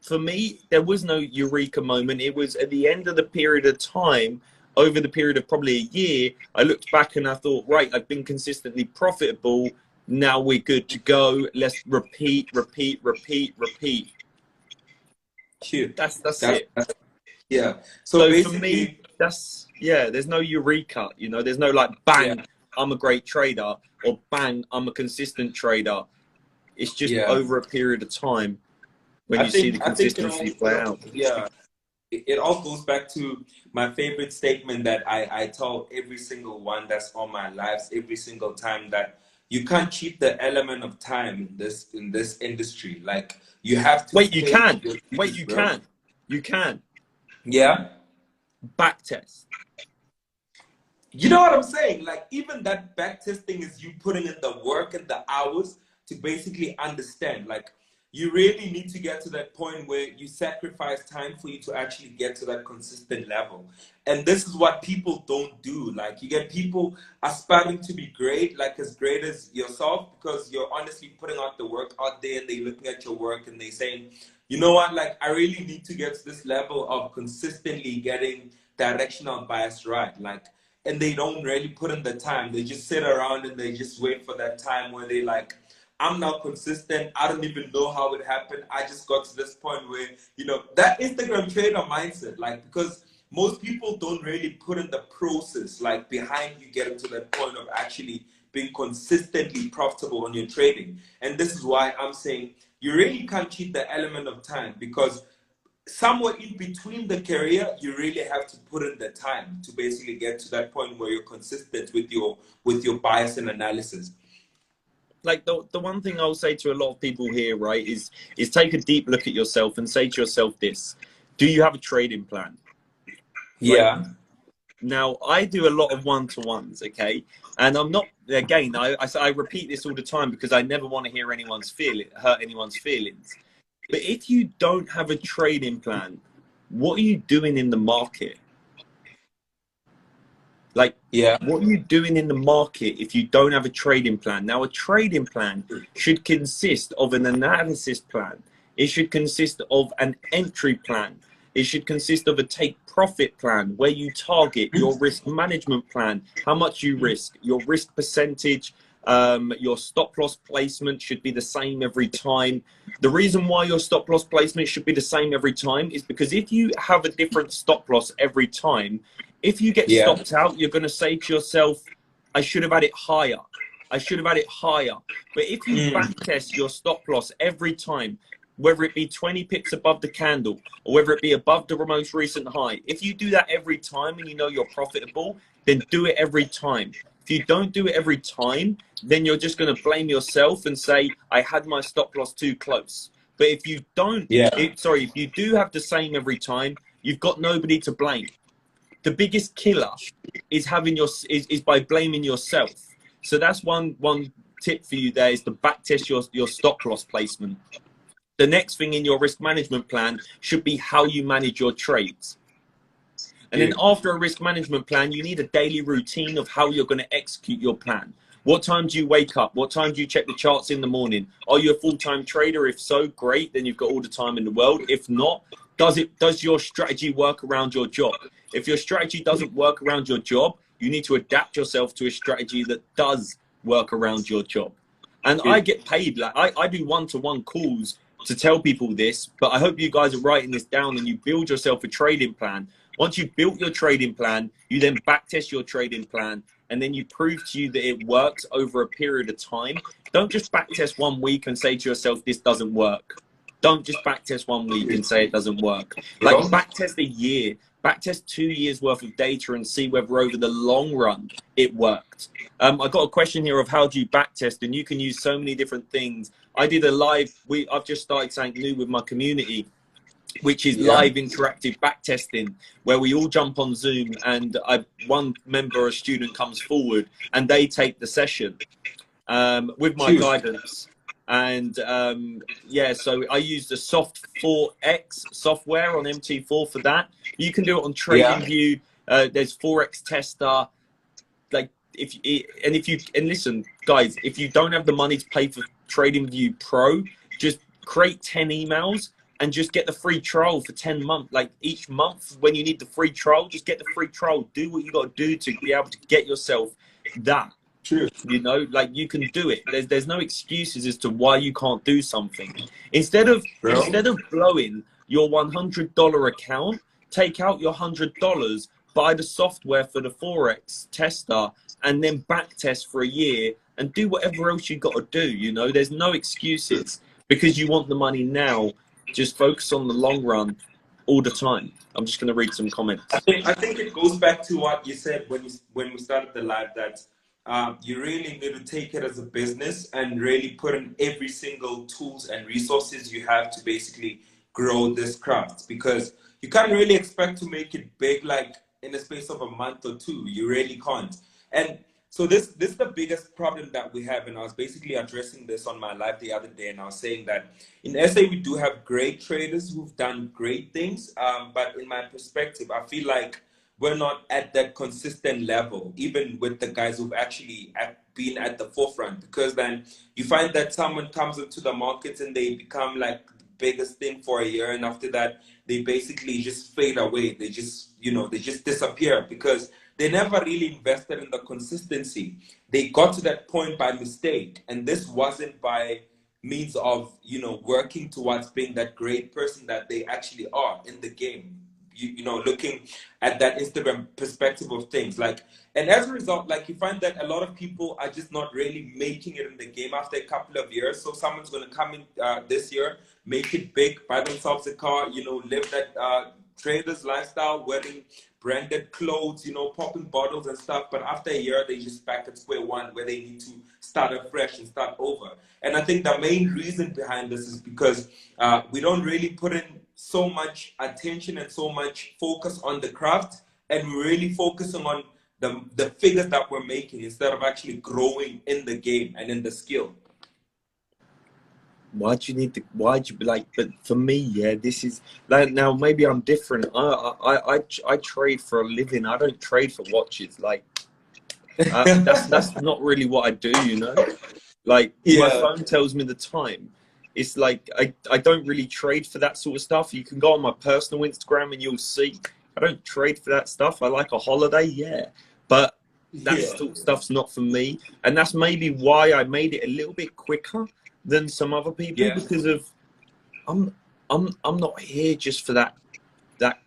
For me, there was no eureka moment. It was at the end of the period of time, over the period of probably a year, I looked back and I thought, right, I've been consistently profitable. Now we're good to go. Let's repeat. That's it.
Yeah.
So for me, there's no eureka, you know, there's no like, bang, I'm a great trader, or bang, I'm a consistent trader. It's just over a period of time when you see the consistency play out.
Yeah. It all goes back to my favorite statement that I tell every single one that's on my lives every single time, that you can't cheat the element of time in this industry. Like, you have to
you can.
Yeah.
Back test.
You know what I'm saying? Like, even that back testing is you putting in the work and the hours to basically understand. Like, you really need to get to that point where you sacrifice time for you to actually get to that consistent level. And this is what people don't do. Like, you get people aspiring to be great, like as great as yourself, because you're honestly putting out the work out there, and they're looking at your work and they're saying, you know what, like, I really need to get to this level of consistently getting directional bias right. Like, and they don't really put in the time. They just sit around and they just wait for that time where they like, I'm not consistent. I don't even know how it happened. I just got to this point where, you know, that Instagram trader mindset, like, because most people don't really put in the process, like, behind you getting to that point of actually being consistently profitable on your trading. And this is why I'm saying you really can't cheat the element of time, because somewhere in between the career, you really have to put in the time to basically get to that point where you're consistent with your bias and analysis.
Like, the one thing I'll say to a lot of people here, right, is take a deep look at yourself and say to yourself this: do you have a trading plan?
Yeah.
Right? Now, I do a lot of one-to-ones, okay? And I'm not, again, I repeat this all the time because I never want to hear hurt anyone's feelings. But if you don't have a trading plan, what are you doing in the market? Like,
Yeah.
what are you doing in the market if you don't have a trading plan? Now, a trading plan should consist of an analysis plan. It should consist of an entry plan. It should consist of a take profit plan where you target your risk management plan, how much you risk, your risk percentage, your stop loss placement should be the same every time. The reason why your stop loss placement should be the same every time is because if you have a different stop loss every time, if you get
Yeah.
stopped out, you're going to say to yourself, I should have had it higher. I should have had it higher. But if you back test your stop loss every time, whether it be 20 pips above the candle or whether it be above the most recent high, if you do that every time and you know you're profitable, then do it every time. If you don't do it every time, then you're just going to blame yourself and say, I had my stop loss too close. But if you don't,
Yeah.
if you do have the same every time, you've got nobody to blame. The biggest killer is having is by blaming yourself. So that's one tip for you there, is to back test your stop loss placement. The next thing in your risk management plan should be how you manage your trades. And then
Yeah.
after a risk management plan, you need a daily routine of how you're going to execute your plan. What time do you wake up? What time do you check the charts in the morning? Are you a full-time trader? If so, great, then you've got all the time in the world. If not, does your strategy work around your job? If your strategy doesn't work around your job, you need to adapt yourself to a strategy that does work around your job. And I get paid, like I do one-to-one calls to tell people this, but I hope you guys are writing this down and you build yourself a trading plan. Once you've built your trading plan, you then backtest your trading plan, and then you prove to you that it works over a period of time. Don't just backtest 1 week and say to yourself, this doesn't work. Don't just backtest 1 week and say it doesn't work. Like,
Bro.
backtest a year, backtest 2 years worth of data and see whether over the long run it worked. I got a question here of how do you backtest, and you can use so many different things. I did a live, I've just started something new with my community, which is
Yeah.
live interactive backtesting, where we all jump on Zoom and one member or student comes forward and they take the session with my
True.
guidance. And yeah, so I use the Soft 4X software on MT4 for that. You can do it on
Yeah.
TradingView. There's Forex Tester. Like, and listen, guys, if you don't have the money to pay for TradingView Pro, just create 10 emails and just get the free trial for 10 months. Like, each month when you need the free trial, just get the free trial. Do what you got to do to be able to get yourself that.
True.
You know, like, you can do it. There's no excuses as to why you can't do something. Instead of
Bro.
blowing your $100 account, take out your $100, buy the software for the Forex tester, and then back test for a year and do whatever else you got to do. You know, there's no excuses because you want the money now. Just focus on the long run all the time. I'm just going to read some comments.
I think it goes back to what you said when we started the live, that you really need to take it as a business and really put in every single tools and resources you have to basically grow this craft, because you can't really expect to make it big like in the space of a month or two. You really can't. And so this is the biggest problem that we have, and I was basically addressing this on my live the other day, and I was saying that in SA we do have great traders who've done great things, but in my perspective, I feel like we're not at that consistent level, even with the guys who've actually been at the forefront. Because then you find that someone comes into the markets and they become like the biggest thing for a year, and after that they basically just fade away. They just, they just disappear because they never really invested in the consistency. They got to that point by mistake, and this wasn't by means of working towards being that great person that they actually are in the game. Looking at that Instagram perspective of things, like, and as a result, like, you find that a lot of people are just not really making it in the game after a couple of years. So someone's going to come in this year, make it big, buy themselves a car, live that trader's lifestyle, wearing branded clothes, popping bottles and stuff. But after a year, they just back at square one, where they need to start afresh and start over. And I think the main reason behind this is because we don't really put in so much attention and so much focus on the craft, and we're really focusing on the figures that we're making instead of actually growing in the game and in the skill.
why do you need the, why do you like, but for me, yeah, this is like, now maybe I'm different. I trade for a living. I don't trade for watches. Like, that's not really what I do, you know? Like, my
Yeah,
phone tells me the time. It's like, I don't really trade for that sort of stuff. You can go on my personal Instagram and you'll see I don't trade for that stuff. I like a holiday, yeah, but that
yeah,
sort of stuff's not for me. And that's maybe why I made it a little bit quicker than some other people,
yeah,
because of I'm I'm not here just for that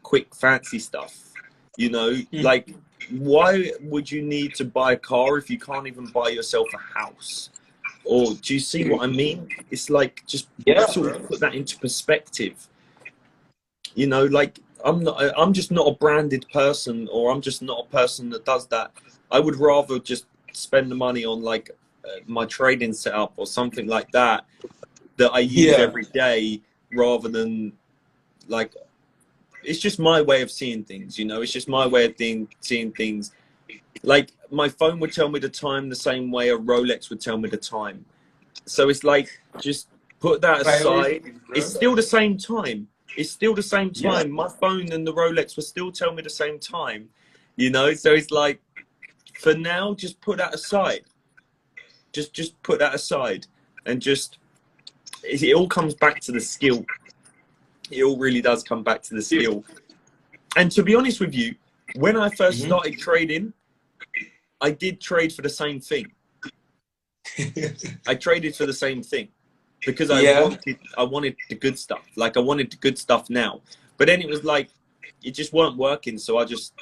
quick fancy stuff. You know,
mm,
like, why would you need to buy a car if you can't even buy yourself a house? Or do you see what I mean? It's like, just
yeah,
sort
bro.
of put that into perspective. You know, like, I'm just not a branded person, or I'm just not a person that does that. I would rather just spend the money on, like, my trading setup or something like that that I use
Yeah,
every day, rather than, like, it's just my way of seeing things, you know. It's just my way of seeing things. Like, my phone would tell me the time the same way a Rolex would tell me the time. So it's like, just put that aside.
priorities,
It's
bro.
still the same time. It's still the same
Yeah,
time. My phone and the Rolex will still tell me the same time, you know. So it's like, for now, just put that aside. Just put that aside, and just, it all comes back to the skill. It all really does come back to the
yeah.
skill. And to be honest with you, when I first
Hmm.
started trading, I did trade for the same thing. I traded for the same thing because
Yeah,
I wanted the good stuff. Like, I wanted the good stuff now. But then it was like, it just weren't working. So I just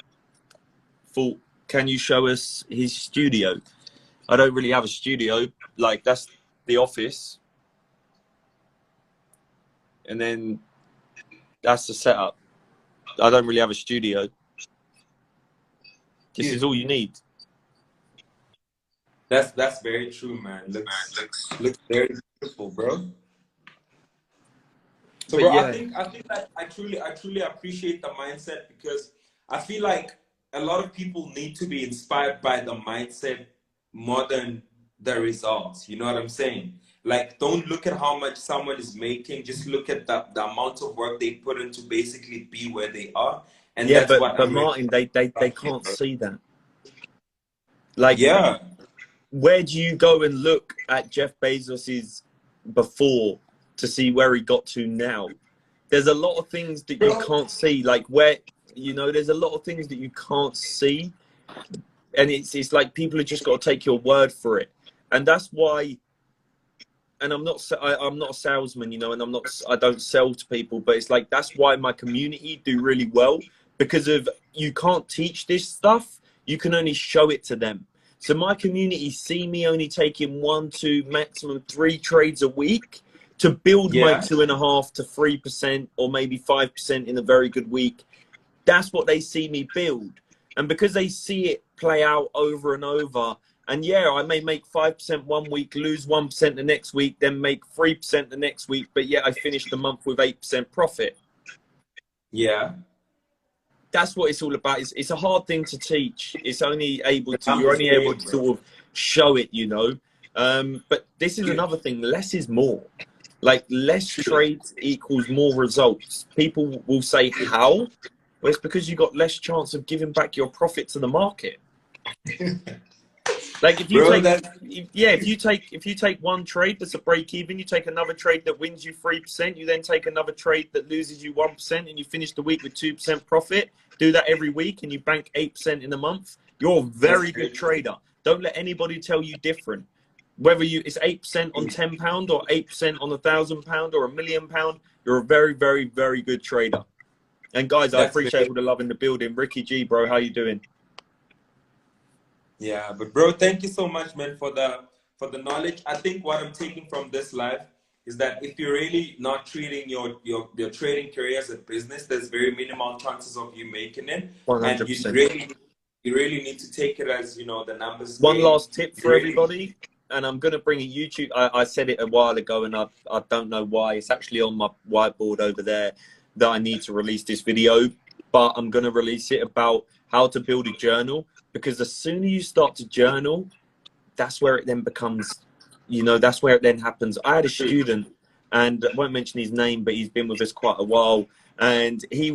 thought, can you show us his studio? I don't really have a studio. Like, that's the office. And then that's the setup. I don't really have a studio. This
yeah.
is all you need.
That's very true, man. Looks very beautiful, bro. So,
But
bro,
yeah,
I think that I truly appreciate the mindset, because I feel like a lot of people need to be inspired by the mindset more than the results. You know what I'm saying? Like, don't look at how much someone is making. Just look at the amount of work they put in to basically be where they are, and
yeah,
that's
but
what I'm really
Martin, they
about here,
can't
bro.
see that. Like,
Yeah,
where do you go and look at Jeff Bezos's before to see where he got to now? There's a lot of things that you
bro.
can't see, like, where, you know, there's a lot of things that you can't see, and it's like, people have just got to take your word for it. And that's why, and I'm not a salesman, you know, and I don't sell to people, but it's like, that's why my community do really well, because of, you can't teach this stuff, you can only show it to them. So my community see me only taking 1, 2, maximum 3 trades a week to build my
Yeah,
2.5 to 3%, or maybe 5% in a very good week. That's what they see me build. And because they see it play out over and over, and yeah, I may make 5% one week, lose 1% the next week, then make 3% the next week, but yet I finish the month with 8% profit.
yeah.
That's what it's all about. It's a hard thing to teach. It's only able
The
to, you're
numbers
only able
game,
to
bro.
sort of show it, you know. But this is
Yeah,
another thing. Less is more. Like, less
true.
trades equals more results. People will say, how? Well, it's because you got less chance of giving back your profit to the market. Like, if you
Bro,
take,
that's
yeah, if you take one trade that's a break even, you take another trade that wins you 3%, you then take another trade that loses you 1%, and you finish the week with 2% profit. Do that every week, and you bank 8% in a month. You're a
that's
very good
great.
trader. Don't let anybody tell you different. Whether it's 8% on £10 or 8% on £1,000 or £1,000,000, you're a very, very, very good trader. And guys, I
That's
appreciate
very
all the love in the building. Ricky G, bro, how you doing?
Yeah, but bro, thank you so much, man, for the knowledge. I think what I'm taking from this live is that if you're really not treating your trading career as a business, there's very minimal chances of you making it, and
100%.
you really need to take it as, the numbers
One
game.
last tip
You
for
really,
everybody, and I'm going to bring a YouTube. I said it a while ago, and I don't know why. It's actually on my whiteboard over there that I need to release this video, but I'm going to release it about how to build a journal, because the sooner you start to journal, that's where it then becomes, that's where it then happens. I had a student and I won't mention his name, but he's been with us quite a while. And he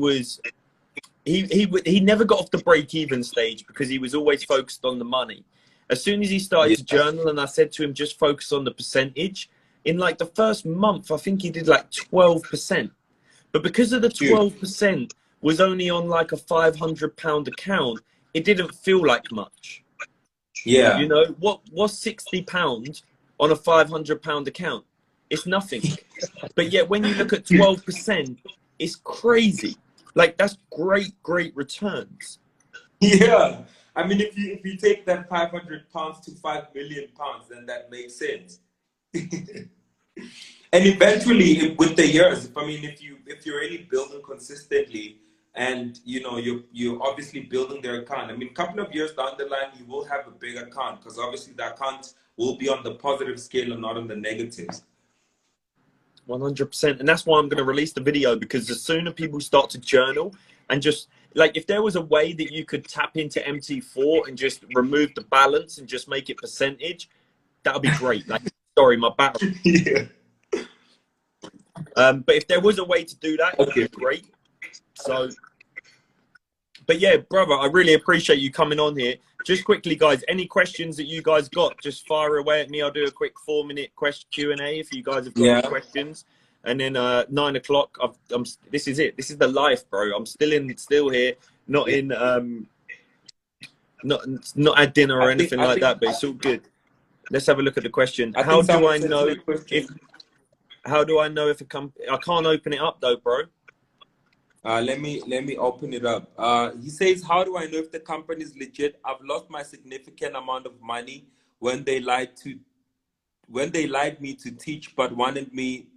never got off the break-even stage because he was always focused on the money. As soon as he started to journal, and I said to him, just focus on the percentage, in like the first month, I think he did like 12%. But because of the 12% was only on like a £500 account, it didn't feel like much.
Yeah.
You know, what's £60 on a £500 account? It's nothing. But yet when you look at 12%, it's crazy. Like, that's great returns.
Yeah. I mean, if you take that £500 to £5 million, then that makes sense. And eventually, with the years, I mean, if you're really building consistently, and you know you're obviously building their account. I mean, a couple of years down the line, you will have a big account because obviously the account will be on the positive scale and not on the negatives.
100%. And that's why I'm going to release the video, because the sooner people start to journal and just like, if there was a way that you could tap into MT4 and just remove the balance and just make it percentage, that would be great. Like, sorry, my battery.
Yeah.
But if there was a way to do that, it would be great. So, but yeah, brother, I really appreciate you coming on here. Just quickly, guys, any questions that you guys got, just fire away at me. I'll do a quick 4-minute question Q&A if you guys have got any questions. And then 9 o'clock, this is it. This is the life, bro. I'm still here, not at dinner or anything like that, but it's all good. Let's have a look at the question. How do I know if a company? I can't open it up though, bro.
Let me open it up. He says, how do I know if the company is legit? I've lost my significant amount of money when they lied me to teach, but wanted me.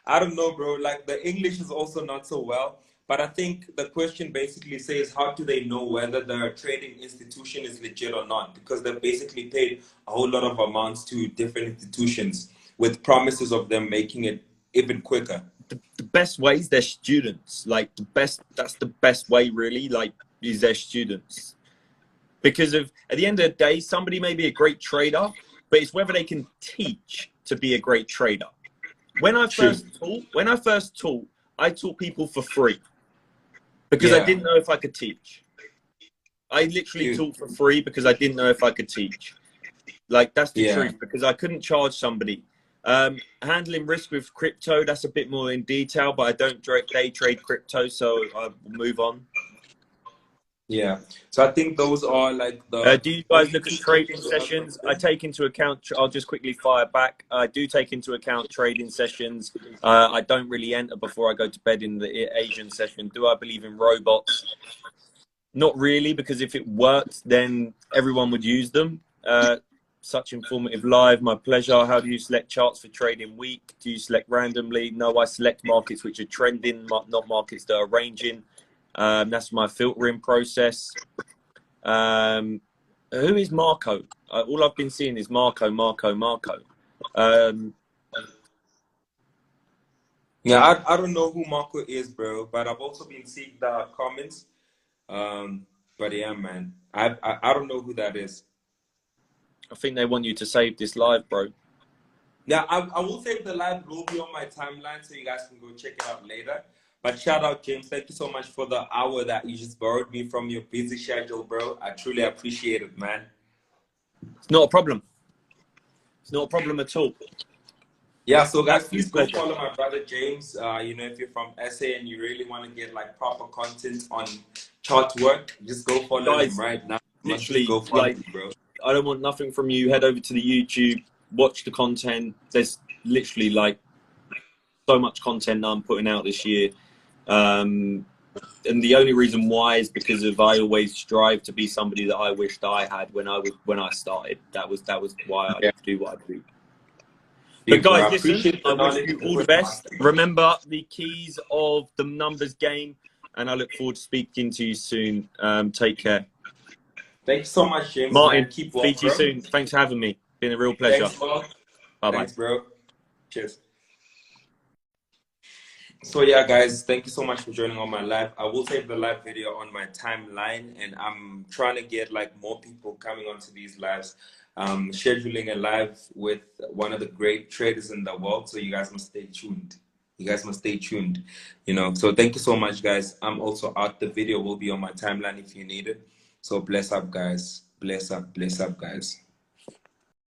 I don't know, bro. Like, the English is also not so well. But I think the question basically says, how do they know whether the trading institution is legit or not? Because they've basically paid a whole lot of amounts to different institutions with promises of them making it even quicker.
The best way is their students. Like, that's the best way, really, like, is their students. Because at the end of the day, somebody may be a great trader, but it's whether they can teach to be a great trader. When I first taught, I taught people for free because I didn't know if I could teach. I literally taught for free because I didn't know if I could teach. Like, that's the truth, because I couldn't charge somebody. Handling risk with crypto, that's a bit more in detail, but I don't day trade crypto, so I'll move on.
Yeah, so I think those are like the.
Do you guys look at trading sessions? I take into account, I'll just quickly fire back. I do take into account trading sessions. I don't really enter before I go to bed in the Asian session. Do I believe in robots? Not really, because if it worked, then everyone would use them. Such informative live, my pleasure. How do you select charts for trading week? Do you select randomly? No, I select markets which are trending, not markets that are ranging. That's my filtering process. Who is Marco? All I've been seeing is Marco.
Yeah, I don't know who Marco is, bro, but I've also been seeing the comments. But yeah, man, I don't know who that is.
I think they want you to save this live, bro.
Yeah, I will save the live. It will be on my timeline, so you guys can go check it out later. But shout out, James. Thank you so much for the hour that you just borrowed me from your busy schedule, bro. I truly appreciate it, man.
It's not a problem. It's not a problem at all.
Yeah, so guys, please go follow my brother James. You know, if you're from SA and you really want to get like proper content on chart work, just go follow him right now.
Literally,
go follow him, bro.
I don't want nothing from you. Head over to the YouTube, watch the content. There's literally like so much content that I'm putting out this year. And the only reason why is because I always strive to be somebody that I wished I had when I started. That was why I do what I do. But guys, listen, I wish you all the best. Remember the keys of the numbers game, and I look forward to speaking to you soon. Take care.
Thanks so much, James.
Martin, speak to you soon. Thanks for having me. Been a real pleasure.
Bye-bye. Thanks, bro. Cheers. So yeah, guys, thank you so much for joining on my live. I will save the live video on my timeline, and I'm trying to get like more people coming onto these lives. scheduling a live with one of the great traders in the world. So you guys must stay tuned. You guys must stay tuned. You know, so thank you so much, guys. I'm also out. The video will be on my timeline if you need it. So bless up, guys. Bless up, guys.